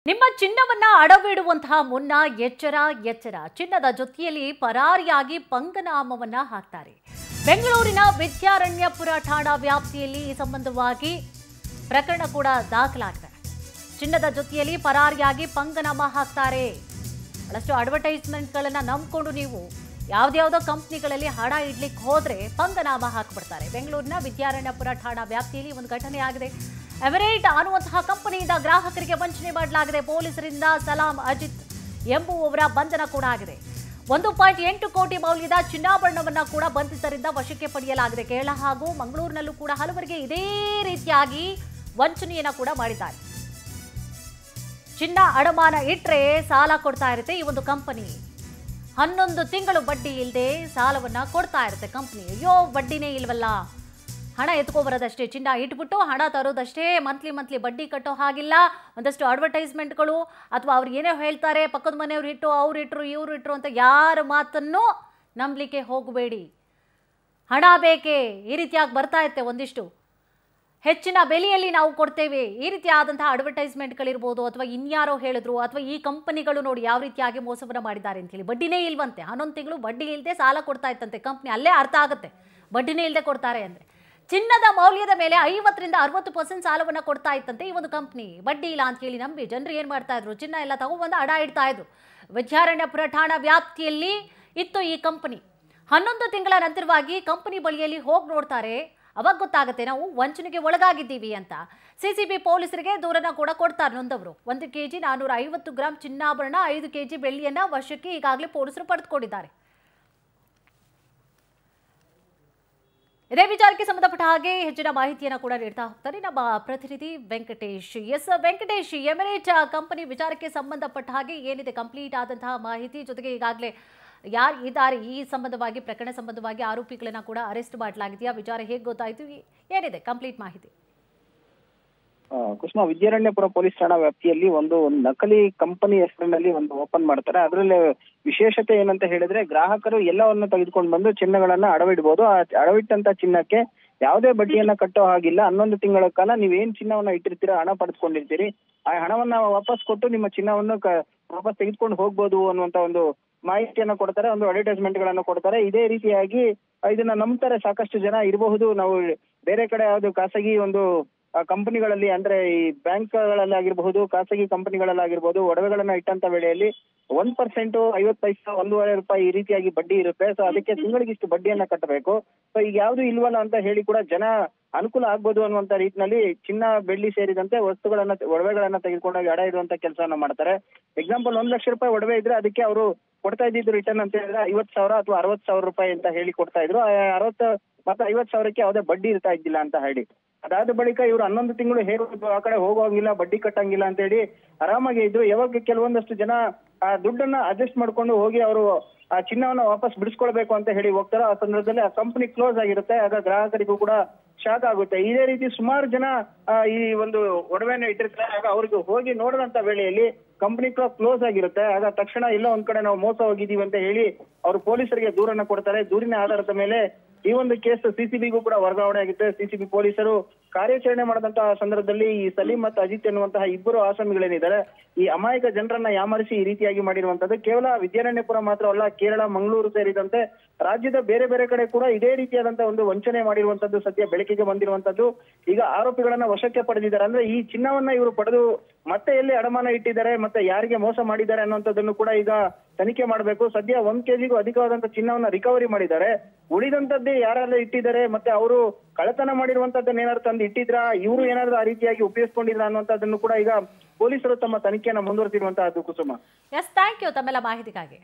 ನಿಮ್ಮ ಚಿನ್ನವನ್ನ ಅಡವಿಡುವಂತಹ ಮುನ್ನ ಎಚ್ಚರ ಎಚ್ಚರ. ಚಿನ್ನದ ಜೊತೆಯಲ್ಲಿ ಪರಾರಿಯಾಗಿ ಪಂಗನಾಮವನ್ನ ಹಾಕ್ತಾರೆ. ಬೆಂಗಳೂರಿನ ವಿದ್ಯಾರಣ್ಯಪುರ ಠಾಣಾ ವ್ಯಾಪ್ತಿಯಲ್ಲಿ ಈ ಸಂಬಂಧವಾಗಿ ಪ್ರಕರಣ ಕೂಡ ದಾಖಲಾಗಿದೆ. ಚಿನ್ನದ ಜೊತೆಯಲ್ಲಿ ಪರಾರಿಯಾಗಿ ಪಂಗನಾಮ ಹಾಕ್ತಾರೆ. ಬಹಳಷ್ಟು ಅಡ್ವರ್ಟೈಸ್ಮೆಂಟ್ಗಳನ್ನ ನಂಬಿಕೊಂಡು ನೀವು ಯಾವ್ದಾವುದೋ ಕಂಪ್ನಿಗಳಲ್ಲಿ ಹಣ ಇಡ್ಲಿಕ್ಕೆ ಹೋದ್ರೆ ಪಂಗನಾಮ ಹಾಕ್ಬಿಡ್ತಾರೆ. ಬೆಂಗಳೂರಿನ ವಿದ್ಯಾರಣ್ಯಪುರ ಠಾಣಾ ವ್ಯಾಪ್ತಿಯಲ್ಲಿ ಒಂದು ಘಟನೆ ಆಗಿದೆ. ಎವರೇಟ್ ಅನ್ನುವಂತಹ ಕಂಪನಿಯಿಂದ ಗ್ರಾಹಕರಿಗೆ ವಂಚನೆ ಮಾಡಲಾಗಿದೆ. ಪೊಲೀಸರಿಂದ ಸಲಾಂ ಅಜಿತ್ ಎಂಬುವವರ ಬಂಧನ ಕೂಡ ಆಗಿದೆ. 1.8 ಕೋಟಿ ಮೌಲ್ಯದ ಚಿನ್ನಾಭರಣವನ್ನ ಕೂಡ ಬಂಧಿತರಿಂದ ವಶಕ್ಕೆ ಪಡೆಯಲಾಗಿದೆ. ಕೇರಳ ಹಾಗೂ ಮಂಗಳೂರಿನಲ್ಲೂ ಕೂಡ ಹಲವರಿಗೆ ಇದೇ ರೀತಿಯಾಗಿ ವಂಚನೆಯನ್ನ ಕೂಡ ಮಾಡಿದ್ದಾರೆ. ಚಿನ್ನ ಅಡಮಾನ ಇಟ್ರೆ ಸಾಲ ಕೊಡ್ತಾ ಇರುತ್ತೆ ಈ ಒಂದು ಕಂಪನಿ. 11 ತಿಂಗಳು ಬಡ್ಡಿ ಇಲ್ಲದೆ ಸಾಲವನ್ನ ಕೊಡ್ತಾ ಇರುತ್ತೆ ಕಂಪನಿ. ಅಯ್ಯೋ ಬಡ್ಡಿನೇ ಇಲ್ವಲ್ಲ, ಹಣ ಎತ್ಕೊಬರೋದಷ್ಟೇ, ಚಿನ್ನ ಇಟ್ಬಿಟ್ಟು ಹಣ ತರೋದಷ್ಟೇ, ಮಂತ್ಲಿ ಬಡ್ಡಿ ಕಟ್ಟೋ ಹಾಗಿಲ್ಲ. ಒಂದಷ್ಟು ಅಡ್ವರ್ಟೈಸ್ಮೆಂಟ್ಗಳು ಅಥವಾ ಅವ್ರು ಏನೇ ಹೇಳ್ತಾರೆ, ಪಕ್ಕದ ಮನೆಯವ್ರು ಇಟ್ಟು ಅವ್ರು ಇಟ್ರು ಇವ್ರು ಇಟ್ರು ಅಂತ ಯಾರ ಮಾತನ್ನು ನಂಬಲಿಕ್ಕೆ ಹೋಗಬೇಡಿ. ಹಣ ಬೇಕೇ ಈ ರೀತಿಯಾಗಿ ಬರ್ತಾ ಇರುತ್ತೆ. ಒಂದಿಷ್ಟು ಹೆಚ್ಚಿನ ಬೆಲೆಯಲ್ಲಿ ನಾವು ಕೊಡ್ತೇವೆ ಈ ರೀತಿಯಾದಂತಹ ಅಡ್ವರ್ಟೈಸ್ಮೆಂಟ್ಗಳಿರ್ಬೋದು, ಅಥವಾ ಇನ್ಯಾರೋ ಹೇಳಿದ್ರು, ಅಥವಾ ಈ ಕಂಪನಿಗಳು ನೋಡಿ ಯಾವ ರೀತಿಯಾಗಿ ಮೋಸವನ್ನು ಮಾಡಿದ್ದಾರೆ ಅಂತೇಳಿ. ಬಡ್ಡಿನೇ ಇಲ್ವಂತೆ, 11 ತಿಂಗಳು ಬಡ್ಡಿ ಇಲ್ಲದೆ ಸಾಲ ಕೊಡ್ತಾ ಇತ್ತಂತೆ ಕಂಪ್ನಿ. ಅಲ್ಲೇ ಅರ್ಥ ಆಗುತ್ತೆ ಬಡ್ಡಿನೇ ಇಲ್ಲದೆ ಕೊಡ್ತಾರೆ ಅಂದರೆ. ಚಿನ್ನದ ಮೌಲ್ಯದ ಮೇಲೆ 50 ರಿಂದ 60% ಸಾಲವನ್ನು ಕೊಡ್ತಾ ಇತ್ತಂತೆ ಈ ಒಂದು ಕಂಪ್ನಿ. ಬಡ್ಡಿ ಇಲ್ಲ ಅಂತ ಹೇಳಿ ನಂಬಿ ಜನರು ಏನು ಮಾಡ್ತಾ ಇದ್ರು, ಚಿನ್ನ ಎಲ್ಲ ತಗೊಂಡ್ಬಂದು ಅಡ ಇಡ್ತಾ ಇದ್ರು. ವಿದ್ಯಾರಣ್ಯಪುರ ಠಾಣಾ ವ್ಯಾಪ್ತಿಯಲ್ಲಿ ಇತ್ತು ಈ ಕಂಪನಿ. 11 ತಿಂಗಳ ನಂತರವಾಗಿ ಕಂಪನಿ ಬಳಿಯಲ್ಲಿ ಹೋಗಿ ನೋಡ್ತಾರೆ. ಅವಾಗ ಗೊತ್ತಾಗುತ್ತೆ ನಾವು ವಂಚನೆಗೆ ಒಳಗಾಗಿದ್ದೀವಿ ಅಂತ. ಸಿಸಿಬಿ ಪೊಲೀಸರಿಗೆ ದೂರನ್ನ ಕೂಡ ಕೊಡ್ತಾರೆ ನೊಂದವರು. 1 kg 450 ಗ್ರಾಂ ಚಿನ್ನಾಭರಣ, 5 kg ಬೆಳ್ಳಿಯನ್ನ ವಶಕ್ಕೆ ಈಗಾಗಲೇ ಪೊಲೀಸರು ಪಡೆದುಕೊಂಡಿದ್ದಾರೆ. ಇದೇ ವಿಚಾರಕ್ಕೆ ಸಂಬಂಧಪಟ್ಟ ಹಾಗೆ ಹೆಚ್ಚಿನ ಮಾಹಿತಿಯನ್ನು ಕೂಡ ನೀಡ್ತಾ ಹೋಗ್ತಾರೆ ನಮ್ಮ ಪ್ರತಿನಿಧಿ ವೆಂಕಟೇಶ್. ವೆಂಕಟೇಶ್, ಎಮಿರೇಟ್ ಕಂಪನಿ ವಿಚಾರಕ್ಕೆ ಸಂಬಂಧಪಟ್ಟ ಹಾಗೆ ಏನಿದೆ ಕಂಪ್ಲೀಟ್ ಆದಂತಹ ಮಾಹಿತಿ, ಜೊತೆಗೆ ಈಗಾಗಲೇ ಯಾರು ಇದ್ದಾರೆ ಈ ಸಂಬಂಧವಾಗಿ ಪ್ರಕರಣ ಸಂಬಂಧವಾಗಿ ಆರೋಪಿಗಳನ್ನ ಕೂಡ ಅರೆಸ್ಟ್ ಮಾಡಲಾಗಿದೆಯಾ? ವಿಚಾರ ಹೇಗೆ ಗೊತ್ತಾಯಿತು, ಏನಿದೆ ಕಂಪ್ಲೀಟ್ ಮಾಹಿತಿ? ಕುಸುಮ, ವಿದ್ಯಾರಣ್ಯಪುರ ಪೊಲೀಸ್ ಠಾಣಾ ವ್ಯಾಪ್ತಿಯಲ್ಲಿ ಒಂದು ನಕಲಿ ಕಂಪನಿ ಹೆಸರಿನಲ್ಲಿ ಒಂದು ಓಪನ್ ಮಾಡ್ತಾರೆ. ಅದರಲ್ಲಿ ವಿಶೇಷತೆ ಏನಂತ ಹೇಳಿದ್ರೆ, ಗ್ರಾಹಕರು ಎಲ್ಲವನ್ನು ತೆಗೆದುಕೊಂಡು ಬಂದು ಚಿನ್ನಗಳನ್ನ ಅಡವಿಡಬಹುದು. ಆ ಅಡವಿಟ್ಟಂತ ಚಿನ್ನಕ್ಕೆ ಯಾವುದೇ ಬಡ್ಡಿಯನ್ನ ಕಟ್ಟೋ ಹಾಗಿಲ್ಲ. 11 ತಿಂಗಳ ಕಾಲ ನೀವೇನ್ ಚಿನ್ನವನ್ನ ಇಟ್ಟಿರ್ತೀರಾ, ಹಣ ಪಡೆದುಕೊಂಡಿರ್ತೀರಿ, ಆ ಹಣವನ್ನ ವಾಪಸ್ ಕೊಟ್ಟು ನಿಮ್ಮ ಚಿನ್ನವನ್ನು ವಾಪಸ್ ತೆಗೆದುಕೊಂಡು ಹೋಗ್ಬೋದು ಅನ್ನುವಂತ ಒಂದು ಮಾಹಿತಿಯನ್ನ ಕೊಡ್ತಾರೆ. ಒಂದು ಅಡ್ವರ್ಟೈಸ್ಮೆಂಟ್ ಗಳನ್ನ ಕೊಡ್ತಾರೆ. ಇದೇ ರೀತಿಯಾಗಿ ಇದನ್ನ ನಂಬ್ತಾರೆ ಸಾಕಷ್ಟು ಜನ ಇರಬಹುದು. ನಾವು ಬೇರೆ ಕಡೆ ಯಾವ್ದು ಖಾಸಗಿ ಒಂದು ಕಂಪನಿಗಳಲ್ಲಿ, ಅಂದ್ರೆ ಈ ಬ್ಯಾಂಕ್ಗಳಲ್ಲಿ ಆಗಿರಬಹುದು, ಖಾಸಗಿ ಕಂಪನಿಗಳಲ್ಲಾಗಿರ್ಬೋದು, ಒಡವೆಗಳನ್ನ ಇಟ್ಟಂತ ವೇಳೆಯಲ್ಲಿ 1%, 50 ಪೈಸೆ, 1.5 ರೂಪಾಯಿ ಈ ರೀತಿಯಾಗಿ ಬಡ್ಡಿ ಇರುತ್ತೆ. ಸೊ ಅದಕ್ಕೆ ತಿಂಗಳಿಗೆ ಇಷ್ಟು ಬಡ್ಡಿಯನ್ನ ಕಟ್ಟಬೇಕು. ಸೊ ಈಗ ಯಾವ್ದು ಇಲ್ವಲ್ಲ ಅಂತ ಹೇಳಿ ಕೂಡ ಜನ ಅನುಕೂಲ ಆಗ್ಬೋದು ಅನ್ನುವಂತ ರೀತಿಯಲ್ಲಿ ಚಿನ್ನ, ಬೆಳ್ಳಿ ಸೇರಿದಂತೆ ಒಡವೆಗಳನ್ನ ತೆಗೆದುಕೊಂಡಾಗ ಅಡ ಇಡುವಂತ ಕೆಲಸವನ್ನ ಮಾಡ್ತಾರೆ. ಎಕ್ಸಾಂಪಲ್ 1 ಲಕ್ಷ ರೂಪಾಯಿ ಒಡವೆ ಇದ್ರೆ ಅದಕ್ಕೆ ಅವರು ಕೊಡ್ತಾ ಇದ್ದಿದ್ದು ರಿಟರ್ನ್ ಅಂತ ಹೇಳಿದ್ರೆ 50,000 ಅಥವಾ 60,000 ರೂಪಾಯಿ ಅಂತ ಹೇಳಿ ಕೊಡ್ತಾ ಇದ್ರು. 60 ಮತ್ತೆ 50,000ಕ್ಕೆ ಯಾವುದೇ ಬಡ್ಡಿ ಇರ್ತಾ ಇದ್ದಿಲ್ಲ ಅಂತ ಹೇಳಿ. ಅದಾದ ಬಳಿಕ ಇವರು 11 ತಿಂಗಳು ಹೇರೋದು, ಆ ಕಡೆ ಹೋಗೋಂಗಿಲ್ಲ, ಬಡ್ಡಿ ಕಟ್ಟಂಗಿಲ್ಲ ಅಂತ ಹೇಳಿ ಆರಾಮಾಗಿ ಇದ್ರು. ಯಾವಾಗ ಕೆಲವೊಂದಷ್ಟು ಜನ ಆ ದುಡ್ಡನ್ನ ಅಡ್ಜಸ್ಟ್ ಮಾಡ್ಕೊಂಡು ಹೋಗಿ ಅವರು ಆ ಚಿನ್ನವನ್ನ ವಾಪಸ್ ಬಿಡಿಸ್ಕೊಳ್ಬೇಕು ಅಂತ ಹೇಳಿ ಹೋಗ್ತಾರೆ. ಆ ಸಂದರ್ಭದಲ್ಲಿ ಆ ಕಂಪನಿ ಕ್ಲೋಸ್ ಆಗಿರುತ್ತೆ. ಆಗ ಗ್ರಾಹಕರಿಗೂ ಕೂಡ ಶಾಕ್ ಆಗುತ್ತೆ. ಇದೇ ರೀತಿ ಸುಮಾರು ಜನ ಈ ಒಂದು ಒಡವೆನ ಇಟ್ಟಿರ್ತಾರೆ. ಆಗ ಅವ್ರಿಗೆ ಹೋಗಿ ನೋಡಿದಂತ ವೇಳೆಯಲ್ಲಿ ಕಂಪನಿ ಕ್ಲೋಸ್ ಆಗಿರುತ್ತೆ. ಆಗ ತಕ್ಷಣ ಎಲ್ಲ ಒಂದ್ ಕಡೆ ನಾವು ಮೋಸ ಹೋಗಿದೀವಿ ಅಂತ ಹೇಳಿ ಅವರು ಪೊಲೀಸರಿಗೆ ದೂರನ್ನ ಕೊಡ್ತಾರೆ. ದೂರಿನ ಆಧಾರದ ಮೇಲೆ ಈ ಒಂದು ಕೇಸ್ ಸಿಸಿಬಿಗೂ ಕೂಡ ವರ್ಗಾವಣೆ ಆಗುತ್ತೆ. ಸಿಸಿಬಿ ಪೊಲೀಸರು ಕಾರ್ಯಾಚರಣೆ ಮಾಡಿದಂತಹ ಸಂದರ್ಭದಲ್ಲಿ ಈ ಸಲೀಂ ಮತ್ತು ಅಜಿತ್ ಎನ್ನುವಂತಹ ಇಬ್ಬರು ಆಸಾಮಿಗಳೇನಿದ್ದಾರೆ, ಈ ಅಮಾಯಕ ಜನರನ್ನ ಯಾಮರಿಸಿ ಈ ರೀತಿಯಾಗಿ ಮಾಡಿರುವಂತದ್ದು ಕೇವಲ ವಿದ್ಯಾರಣ್ಯಪುರ ಮಾತ್ರವಲ್ಲ, ಕೇರಳ, ಮಂಗಳೂರು ಸೇರಿದಂತೆ ರಾಜ್ಯದ ಬೇರೆ ಬೇರೆ ಕಡೆ ಕೂಡ ಇದೇ ರೀತಿಯಾದಂತಹ ಒಂದು ವಂಚನೆ ಮಾಡಿರುವಂತದ್ದು ಸದ್ಯ ಬೆಳಕಿಗೆ ಬಂದಿರುವಂತದ್ದು. ಈಗ ಆರೋಪಿಗಳನ್ನ ವಶಕ್ಕೆ ಪಡೆದಿದ್ದಾರೆ. ಅಂದ್ರೆ ಈ ಚಿನ್ನವನ್ನ ಇವರು ಪಡೆದು ಮತ್ತೆ ಎಲ್ಲಿ ಅಡಮಾನ ಇಟ್ಟಿದ್ದಾರೆ, ಮತ್ತೆ ಯಾರಿಗೆ ಮೋಸ ಮಾಡಿದ್ದಾರೆ ಅನ್ನುವಂಥದ್ದನ್ನು ಕೂಡ ಈಗ ತನಿಖೆ ಮಾಡಬೇಕು. ಸದ್ಯ 1 kgಗೂ ಅಧಿಕವಾದಂತ ಚಿನ್ನವನ್ನ ರಿಕವರಿ ಮಾಡಿದ್ದಾರೆ. ಉಳಿದಂತದ್ದೇ ಯಾರೆಲ್ಲ ಇಟ್ಟಿದ್ದಾರೆ, ಮತ್ತೆ ಅವರು ಕಳ್ಳತನ ಮಾಡಿರುವಂತದ್ದನ್ನ ಏನಾದ್ರು ತಂದು ಇಟ್ಟಿದ್ರ, ಇವರು ಏನಾದ್ರು ಆ ರೀತಿಯಾಗಿ ಉಪಯೋಗಿಸ್ಕೊಂಡಿದ್ರ ಅನ್ನುವಂಥದ್ದನ್ನು ಕೂಡ ಈಗ ಪೊಲೀಸರು ತಮ್ಮ ತನಿಖೆಯನ್ನ ಮುಂದುವರೆಸಿರುವಂತಹದ್ದು. ಕುಸುಮ, ಥ್ಯಾಂಕ್ ಯು ತಮ್ಮೆಲ್ಲ ಮಾಹಿತಿಗಾಗಿ.